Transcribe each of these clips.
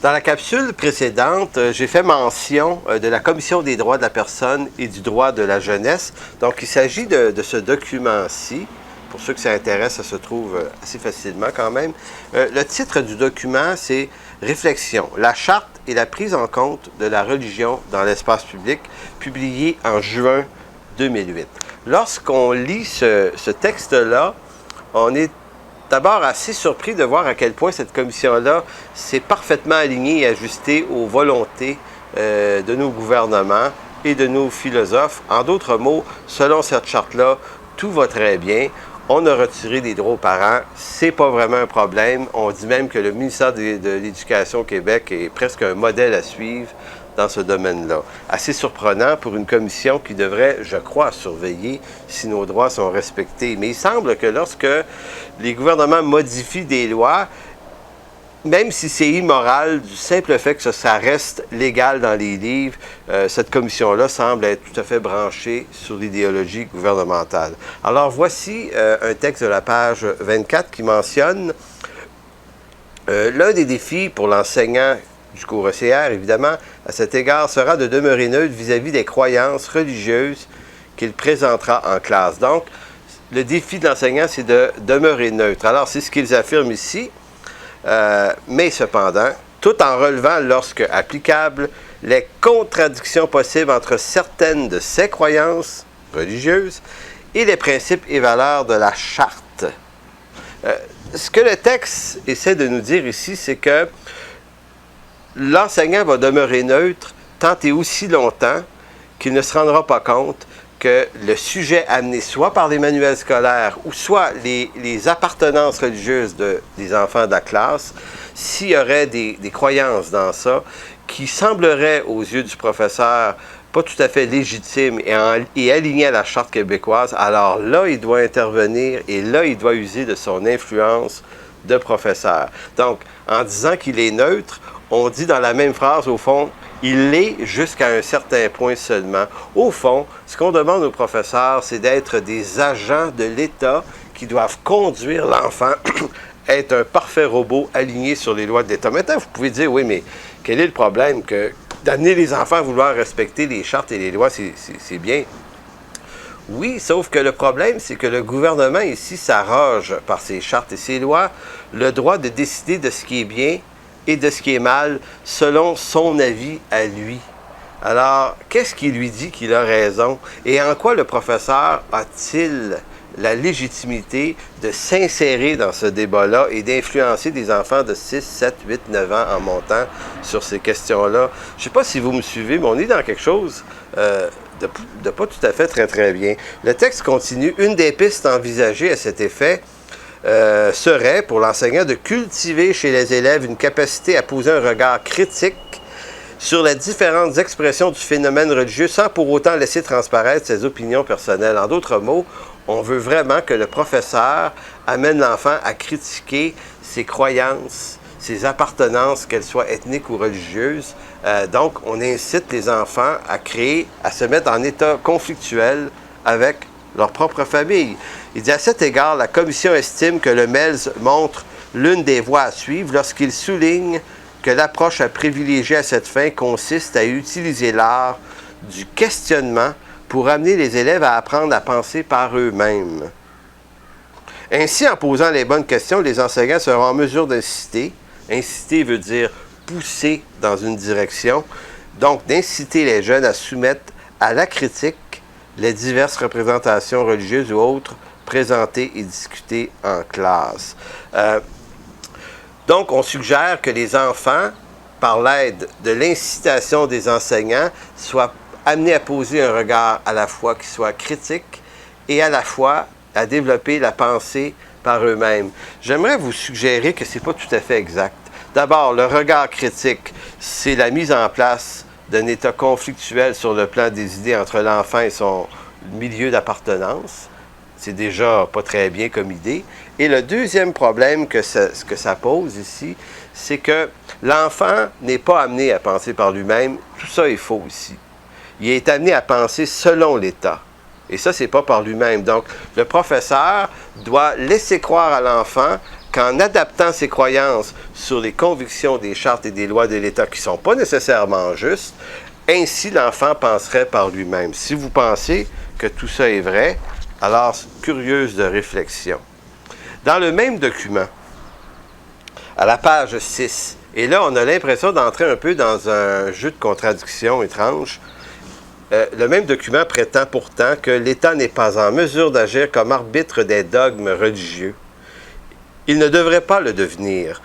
Dans la capsule précédente, j'ai fait mention de la Commission des droits de la personne et du droit de la jeunesse. Donc, il s'agit de ce document-ci. Pour ceux que ça intéresse, ça se trouve assez facilement quand même. Le titre du document, c'est « Réflexion, la charte et la prise en compte de la religion dans l'espace public », publié en juin 2008. Lorsqu'on lit ce texte-là, on est d'abord assez surpris de voir à quel point cette commission-là s'est parfaitement alignée et ajustée aux volontés de nos gouvernements et de nos philosophes. En d'autres mots, selon cette charte-là, tout va très bien. On a retiré des droits aux parents, c'est pas vraiment un problème. On dit même que le ministère de l'Éducation au Québec est presque un modèle à suivre dans ce domaine-là. Assez surprenant pour une commission qui devrait, je crois, surveiller si nos droits sont respectés. Mais il semble que lorsque les gouvernements modifient des lois, même si c'est immoral, du simple fait que ça reste légal dans les livres, cette commission-là semble être tout à fait branchée sur l'idéologie gouvernementale. Alors voici un texte de la page 24 qui mentionne l'un des défis pour l'enseignant du cours ECR, évidemment, à cet égard, sera de demeurer neutre vis-à-vis des croyances religieuses qu'il présentera en classe. Donc, le défi de l'enseignant, c'est de demeurer neutre. Alors, c'est ce qu'ils affirment ici, mais cependant, tout en relevant, lorsque applicable, les contradictions possibles entre certaines de ces croyances religieuses et les principes et valeurs de la charte. Ce que le texte essaie de nous dire ici, c'est que l'enseignant va demeurer neutre tant et aussi longtemps qu'il ne se rendra pas compte que le sujet amené soit par les manuels scolaires ou soit les appartenances religieuses des enfants de la classe, s'il y aurait des croyances dans ça qui sembleraient aux yeux du professeur pas tout à fait légitimes et alignées à la Charte québécoise, alors là, il doit intervenir et là, il doit user de son influence de professeur. Donc, en disant qu'il est neutre, on dit dans la même phrase, au fond, il l'est jusqu'à un certain point seulement. Au fond, ce qu'on demande aux professeurs, c'est d'être des agents de l'État qui doivent conduire l'enfant, être un parfait robot aligné sur les lois de l'État. Maintenant, vous pouvez dire, oui, mais quel est le problème que d'amener les enfants à vouloir respecter les chartes et les lois, c'est bien. Oui, sauf que le problème, c'est que le gouvernement ici s'arroge par ses chartes et ses lois le droit de décider de ce qui est bien et de ce qui est mal selon son avis à lui. Alors, qu'est-ce qui lui dit qu'il a raison? Et en quoi le professeur a-t-il la légitimité de s'insérer dans ce débat-là et d'influencer des enfants de 6, 7, 8, 9 ans en montant sur ces questions-là? Je ne sais pas si vous me suivez, mais on est dans quelque chose de pas tout à fait très bien. Le texte continue. Une des pistes envisagées à cet effet serait pour l'enseignant de cultiver chez les élèves une capacité à poser un regard critique sur les différentes expressions du phénomène religieux sans pour autant laisser transparaître ses opinions personnelles. En d'autres mots, on veut vraiment que le professeur amène l'enfant à critiquer ses croyances, ses appartenances, qu'elles soient ethniques ou religieuses. Donc, on incite les enfants à se mettre en état conflictuel avec leur propre famille. Il dit à cet égard, la commission estime que le MELS montre l'une des voies à suivre lorsqu'il souligne que l'approche à privilégier à cette fin consiste à utiliser l'art du questionnement pour amener les élèves à apprendre à penser par eux-mêmes. Ainsi, en posant les bonnes questions, les enseignants seront en mesure d'inciter. Inciter veut dire pousser dans une direction. Donc, d'inciter les jeunes à soumettre à la critique les diverses représentations religieuses ou autres présentées et discutées en classe. Donc, on suggère que les enfants, par l'aide de l'incitation des enseignants, soient amenés à poser un regard à la fois qui soit critique et à la fois à développer la pensée par eux-mêmes. J'aimerais vous suggérer que ce n'est pas tout à fait exact. D'abord, le regard critique, c'est la mise en place d'un état conflictuel sur le plan des idées entre l'enfant et son milieu d'appartenance. C'est déjà pas très bien comme idée. Et le deuxième problème que ça pose ici, c'est que l'enfant n'est pas amené à penser par lui-même. Tout ça est faux ici. Il est amené à penser selon l'État. Et ça, c'est pas par lui-même. Donc, le professeur doit laisser croire à l'enfant qu'en adaptant ses croyances sur les convictions des chartes et des lois de l'État qui ne sont pas nécessairement justes, ainsi l'enfant penserait par lui-même. Si vous pensez que tout ça est vrai, alors curieuse de réflexion. Dans le même document, à la page 6, et là on a l'impression d'entrer un peu dans un jeu de contradictions étranges, le même document prétend pourtant que l'État n'est pas en mesure d'agir comme arbitre des dogmes religieux. Il ne devrait pas le devenir,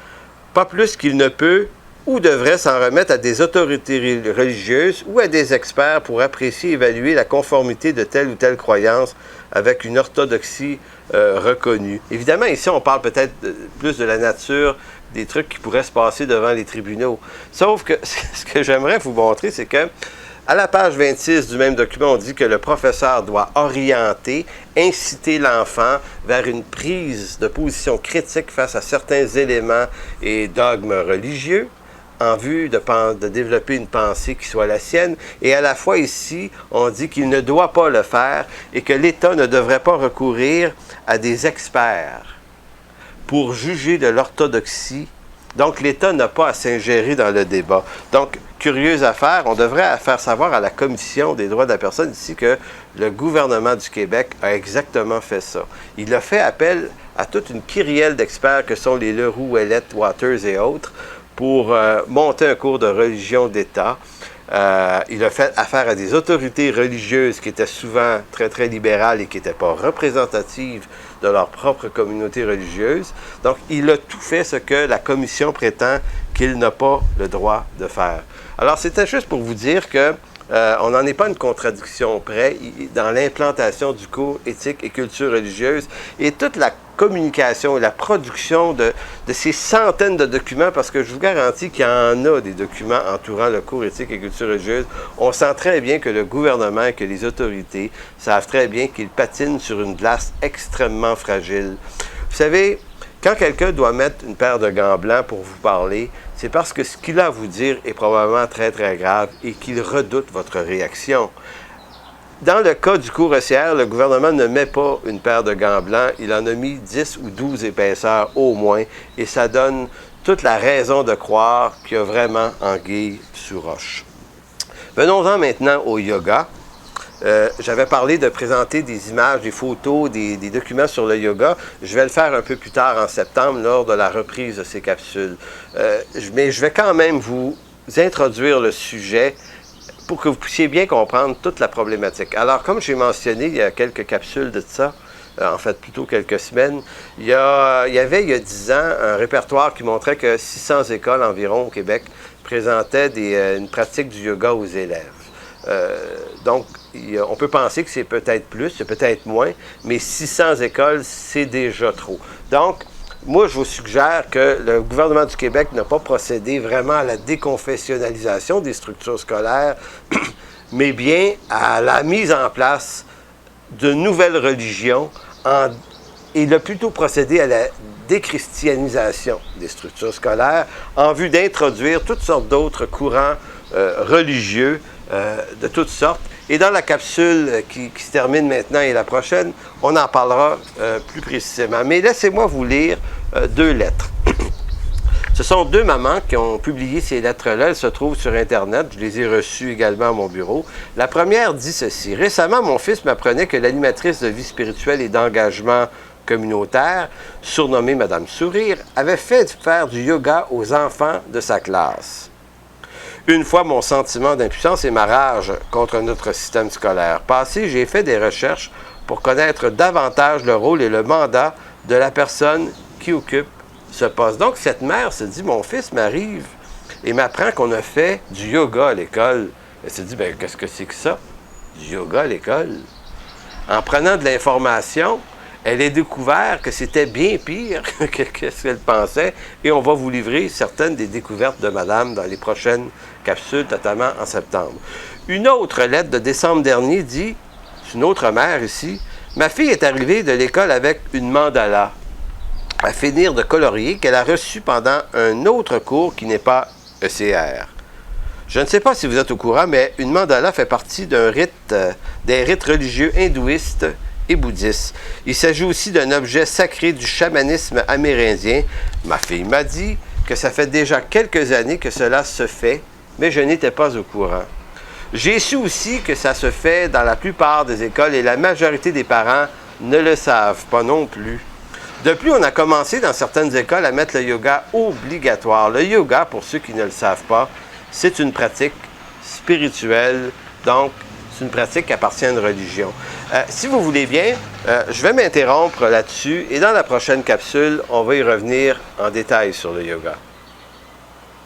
pas plus qu'il ne peut ou devrait s'en remettre à des autorités religieuses ou à des experts pour apprécier et évaluer la conformité de telle ou telle croyance avec une orthodoxie reconnue. Évidemment, ici, on parle peut-être plus de la nature des trucs qui pourraient se passer devant les tribunaux. Sauf que ce que j'aimerais vous montrer, c'est que à la page 26 du même document, on dit que le professeur doit orienter, inciter l'enfant vers une prise de position critique face à certains éléments et dogmes religieux en vue de développer une pensée qui soit la sienne. Et à la fois ici, on dit qu'il ne doit pas le faire et que l'État ne devrait pas recourir à des experts pour juger de l'orthodoxie. Donc, l'État n'a pas à s'ingérer dans le débat. Donc, curieuse affaire, on devrait faire savoir à la Commission des droits de la personne ici que le gouvernement du Québec a exactement fait ça. Il a fait appel à toute une kyrielle d'experts que sont les Leroux, Ouellette, Waters et autres pour monter un cours de religion d'État. Il a fait affaire à des autorités religieuses qui étaient souvent très, très libérales et qui n'étaient pas représentatives de leur propre communauté religieuse. Donc, il a tout fait ce que la Commission prétend qu'il n'a pas le droit de faire. Alors, c'était juste pour vous dire que on n'en est pas une contradiction près dans l'implantation du cours éthique et culture religieuse et toute la communication et la production de ces centaines de documents, parce que je vous garantis qu'il y en a des documents entourant le cours éthique et culture religieuse. On sent très bien que le gouvernement et que les autorités savent très bien qu'ils patinent sur une glace extrêmement fragile. Vous savez, quand quelqu'un doit mettre une paire de gants blancs pour vous parler, c'est parce que ce qu'il a à vous dire est probablement très, très grave et qu'il redoute votre réaction. Dans le cas du cours ECR, le gouvernement ne met pas une paire de gants blancs, il en a mis 10 ou 12 épaisseurs au moins, et ça donne toute la raison de croire qu'il y a vraiment anguille sous roche. Venons-en maintenant au yoga. J'avais parlé de présenter des images, des photos, des documents sur le yoga. Je vais le faire un peu plus tard en septembre, lors de la reprise de ces capsules. Mais je vais quand même vous introduire le sujet pour que vous puissiez bien comprendre toute la problématique. Alors, comme j'ai mentionné il y a quelques capsules de ça, en fait plutôt quelques semaines, il y avait il y a 10 ans un répertoire qui montrait que 600 écoles environ au Québec présentaient une pratique du yoga aux élèves. Donc, on peut penser que c'est peut-être plus, c'est peut-être moins, mais 600 écoles, c'est déjà trop. Donc, moi, je vous suggère que le gouvernement du Québec n'a pas procédé vraiment à la déconfessionnalisation des structures scolaires, mais bien à la mise en place de nouvelles religions. Il a plutôt procédé à la déchristianisation des structures scolaires en vue d'introduire toutes sortes d'autres courants religieux de toutes sortes. Et dans la capsule qui se termine maintenant et la prochaine, on en parlera plus précisément. Mais laissez-moi vous lire 2 lettres. Ce sont 2 mamans qui ont publié ces lettres-là. Elles se trouvent sur Internet. Je les ai reçues également à mon bureau. La première dit ceci. « Récemment, mon fils m'apprenait que l'animatrice de vie spirituelle et d'engagement communautaire, surnommée Madame Sourire, avait fait faire du yoga aux enfants de sa classe. Une fois mon sentiment d'impuissance et ma rage contre notre système scolaire passé, j'ai fait des recherches pour connaître davantage le rôle et le mandat de la personne qui occupe ce poste. » Donc, cette mère se dit, mon fils m'arrive et m'apprend qu'on a fait du yoga à l'école. Elle se dit, bien, qu'est-ce que c'est que ça? Du yoga à l'école? En prenant de l'information, elle a découvert que c'était bien pire que ce qu'elle pensait, et on va vous livrer certaines des découvertes de madame dans les prochaines capsules, notamment en septembre. Une autre lettre de décembre dernier dit, c'est une autre mère ici, « Ma fille est arrivée de l'école avec une mandala à finir de colorier qu'elle a reçue pendant un autre cours qui n'est pas ECR. Je ne sais pas si vous êtes au courant, mais une mandala fait partie des rites religieux hindouistes et bouddhiste. Il s'agit aussi d'un objet sacré du chamanisme amérindien. Ma fille m'a dit que ça fait déjà quelques années que cela se fait, mais je n'étais pas au courant. J'ai su aussi que ça se fait dans la plupart des écoles et la majorité des parents ne le savent pas non plus. De plus, on a commencé dans certaines écoles à mettre le yoga obligatoire. Le yoga, pour ceux qui ne le savent pas, c'est une pratique spirituelle, donc c'est une pratique qui appartient à une religion. Si vous voulez bien, je vais m'interrompre là-dessus et dans la prochaine capsule, on va y revenir en détail sur le yoga.